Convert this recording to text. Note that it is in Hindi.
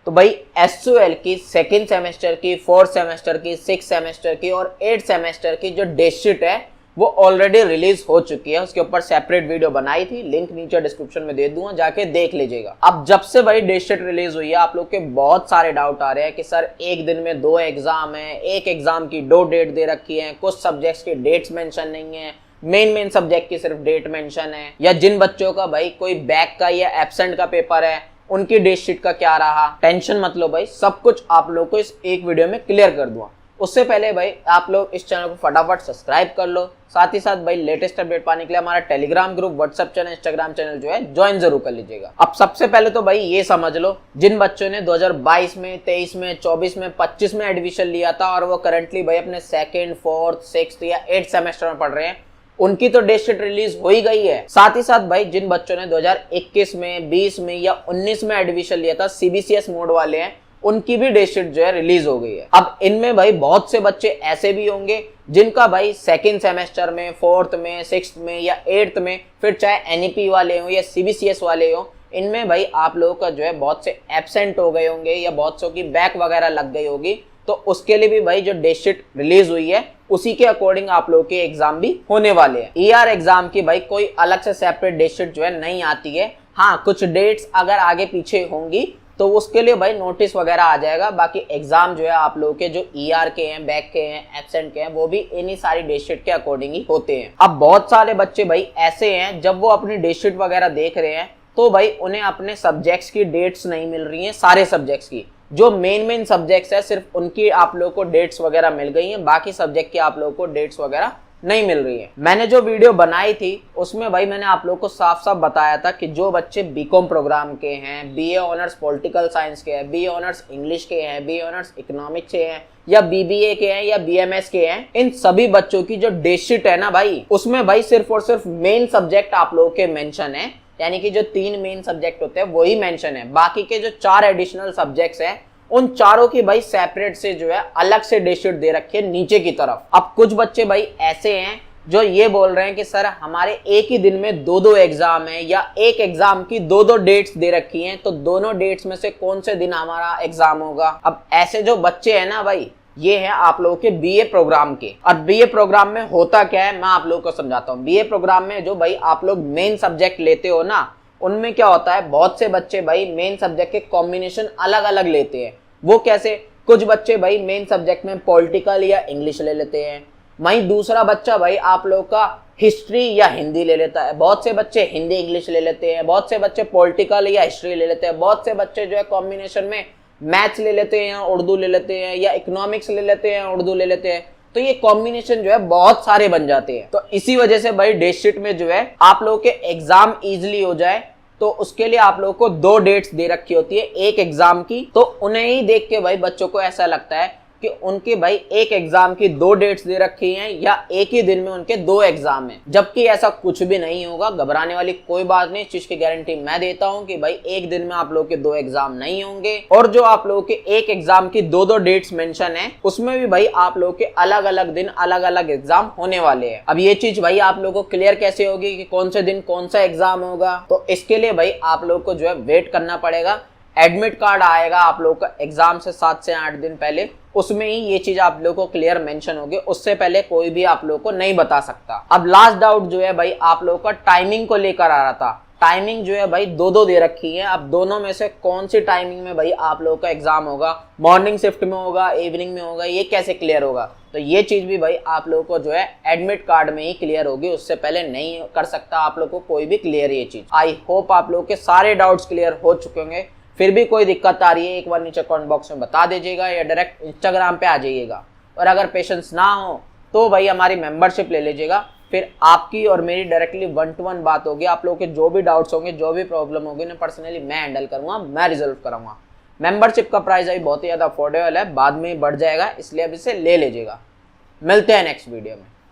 तो भाई SOL की सेकेंड सेमेस्टर की, फोर्थ सेमेस्टर की, सिक्स सेमेस्टर की और 8 सेमेस्टर की जो डेट शीट है वो ऑलरेडी रिलीज हो चुकी है। उसके ऊपर सेपरेट वीडियो बनाई थी, लिंक नीचे डिस्क्रिप्शन में दे दूंगा, जाके देख लीजिएगा। अब जब से भाई डेट शीट रिलीज हुई है आप लोग के बहुत सारे डाउट आ रहे हैं कि सर एक दिन में 2 एग्जाम है, एक एग्जाम की 2 डेट दे रखी है, कुछ सब्जेक्ट्स की डेट्स मेंशन नहीं है, मेन सब्जेक्ट की सिर्फ डेट मेंशन है, या जिन बच्चों का भाई कोई बैक का या एब्सेंट का पेपर है उनकी डेट शीट का क्या रहा। टेंशन मत लो भाई, सब कुछ आप लोग को इस एक वीडियो में क्लियर कर दूंगा। उससे पहले भाई आप लोग इस चैनल को फटाफट सब्सक्राइब कर लो, साथ ही साथ भाई लेटेस्ट अपडेट पाने के लिए हमारा Telegram group, WhatsApp channel, Instagram channel जो है ज्वाइन जरूर कर लीजिएगा। अब सबसे पहले तो भाई ये समझ लो, जिन बच्चों ने 2022 में, 23 में, 24 में, 25 में एडमिशन लिया था और वो करंटली भाई अपने सेकेंड, फोर्थ, सिक्स्थ या 8th सेमेस्टर में पढ़ रहे हैं, उनकी तो डेट शीट रिलीज हो ही गई है। साथ ही साथ भाई जिन बच्चों ने 2021 में, 20 में या 19 में एडमिशन लिया था, CBCS मोड वाले हैं, उनकी भी डेट शीट जो है रिलीज हो गई है। अब इनमें भाई बहुत से बच्चे ऐसे भी होंगे जिनका भाई सेकेंड सेमेस्टर में, फोर्थ में, सिक्स्थ में या 8th में, फिर चाहे NEP वाले हो या CBCS वाले हो, इनमें भाई आप लोगों का जो है बहुत से एब्सेंट हो गए होंगे या बहुत सौ की बैक वगैरह लग गई होगी। तो उसके लिए भी भाई जो डेट शीट रिलीज हुई है उसी के अकॉर्डिंग आप लोगों के एग्जाम भी होने वाले हैं। ER एग्जाम की भाई कोई अलग से सेपरेट डेट शीट जो है नहीं आती है। हाँ, कुछ डेट्स अगर आगे पीछे होंगी तो उसके लिए भाई नोटिस वगैरह आ जाएगा। बाकी एग्जाम जो है आप लोगों के जो ER के हैं, बैक के हैं, एब्सेंट के हैं, वो भी इन्हीं सारी डेट शीट के अकॉर्डिंग ही होते हैं। अब बहुत सारे बच्चे भाई ऐसे हैं जब वो अपनी डेट शीट वगैरह देख रहे हैं तो भाई उन्हें अपने सब्जेक्ट्स की डेट्स नहीं मिल रही हैं। सारे सब्जेक्ट्स की जो मेन सब्जेक्ट्स है सिर्फ उनकी आप लोगों को डेट्स वगैरह मिल गई हैं, बाकी सब्जेक्ट की आप लोगों को डेट्स वगैरह नहीं मिल रही है। मैंने जो वीडियो बनाई थी उसमें भाई मैंने आप लोगों को साफ साफ बताया था कि जो बच्चे BCom प्रोग्राम के हैं, BA ऑनर्स पॉलिटिकल साइंस के हैं, BA ऑनर्स इंग्लिश के हैं, BA ऑनर्स इकोनॉमिक्स के हैं या BBA के हैं या BMS के हैं, इन सभी बच्चों की जो डेट शीट है ना भाई, उसमें भाई सिर्फ और सिर्फ मेन सब्जेक्ट आप लोगों के मेंशन है, यानी कि जो 3 मेन सब्जेक्ट होते हैं वही मेंशन है। बाकी के जो 4 एडिशनल सब्जेक्ट्स हैं उन चारों की भाई सेपरेट से जो है अलग से डेट शीट दे रखी है नीचे की तरफ। अब कुछ बच्चे भाई ऐसे हैं जो ये बोल रहे हैं कि सर हमारे एक ही दिन में 2 एग्जाम है या एक एग्जाम की 2 डेट्स दे रखी हैं, तो दोनों डेट्स में से कौन से दिन हमारा एग्जाम होगा। अब ऐसे जो बच्चे हैं ना भाई, ये है आप लोगों के BA प्रोग्राम के। और BA प्रोग्राम में होता क्या है मैं आप लोगों को समझाता हूँ। BA प्रोग्राम में जो भाई आप लोग मेन सब्जेक्ट लेते हो ना, उनमें क्या होता है, बहुत से बच्चे भाई मेन सब्जेक्ट के कॉम्बिनेशन अलग अलग लेते हैं। वो कैसे, कुछ बच्चे भाई मेन सब्जेक्ट में पॉलिटिकल या इंग्लिश ले लेते हैं, वहीं दूसरा बच्चा भाई आप लोग का हिस्ट्री या हिंदी ले लेता है, बहुत से बच्चे हिंदी इंग्लिश ले लेते हैं, बहुत से बच्चे पॉलिटिकल या हिस्ट्री ले लेते हैं, बहुत से बच्चे जो है कॉम्बिनेशन में मैथ्स ले लेते हैं, उर्दू ले लेते हैं, या इकोनॉमिक्स ले लेते हैं, उर्दू ले लेते हैं। तो ये कॉम्बिनेशन जो है बहुत सारे बन जाते हैं। तो इसी वजह से भाई डेट शीट में जो है आप लोगों के एग्जाम इजिली हो जाए तो उसके लिए आप लोगों को 2 डेट्स दे रखी होती है एक एग्जाम की। तो उन्हें ही देख के भाई बच्चों को ऐसा लगता है कि उनके भाई एक एग्जाम की 2 डेट्स दे रखी हैं या एक ही दिन में उनके 2 एग्जाम हैं, जबकि ऐसा कुछ भी नहीं होगा। घबराने वाली कोई बात नहीं, इस चीज की गारंटी मैं देता हूं कि भाई एक दिन में आप लोगों के 2 एग्जाम नहीं होंगे। और जो आप लोगों के एक एग्जाम की 2 डेट्स मेंशन है उसमें भी भाई आप लोगों के अलग अलग दिन अलग अलग एग्जाम होने वाले हैं। अब ये चीज भाई आप लोगों को क्लियर कैसे होगी कि कौन से दिन कौन सा एग्जाम होगा, तो इसके लिए भाई आप लोगों को जो है वेट करना पड़ेगा। एडमिट कार्ड आएगा आप लोगों का एग्जाम से 7 से 8 दिन पहले, उसमें ही ये चीज आप लोगों को क्लियर मेंशन होगी। उससे पहले कोई भी आप लोगों को नहीं बता सकता। अब लास्ट डाउट जो है भाई आप लोगों का टाइमिंग को लेकर आ रहा था। टाइमिंग जो है भाई 2 दे रखी है। अब दोनों में से कौन सी टाइमिंग में भाई आप लोगों का एग्जाम होगा, मॉर्निंग शिफ्ट में होगा, इवनिंग में होगा, ये कैसे क्लियर होगा। तो ये चीज भी भाई आप लोगों को जो है एडमिट कार्ड में ही क्लियर होगी, उससे पहले नहीं कर सकता आप लोगों को कोई भी क्लियर ये चीज। आई होप आप लोगों के सारे डाउट्स क्लियर हो चुके होंगे। फिर भी कोई दिक्कत आ रही है एक बार नीचे कमेंट बॉक्स में बता दीजिएगा या डायरेक्ट इंस्टाग्राम पे आ जाइएगा। और अगर पेशेंस ना हो तो भाई हमारी मेंबरशिप ले लीजिएगा, फिर आपकी और मेरी डायरेक्टली 1-to-1 बात होगी। आप लोगों के जो भी डाउट्स होंगे, जो भी प्रॉब्लम होगी, उन्हें पर्सनली मैं हैंडल करूंगा, मैं रिजॉल्व कराऊंगा। मेंबरशिप का प्राइस अभी बहुत ही ज्यादा अफोर्डेबल है, बाद में बढ़ जाएगा, इसलिए अब इसे ले लीजिएगा। मिलते हैं नेक्स्ट वीडियो में।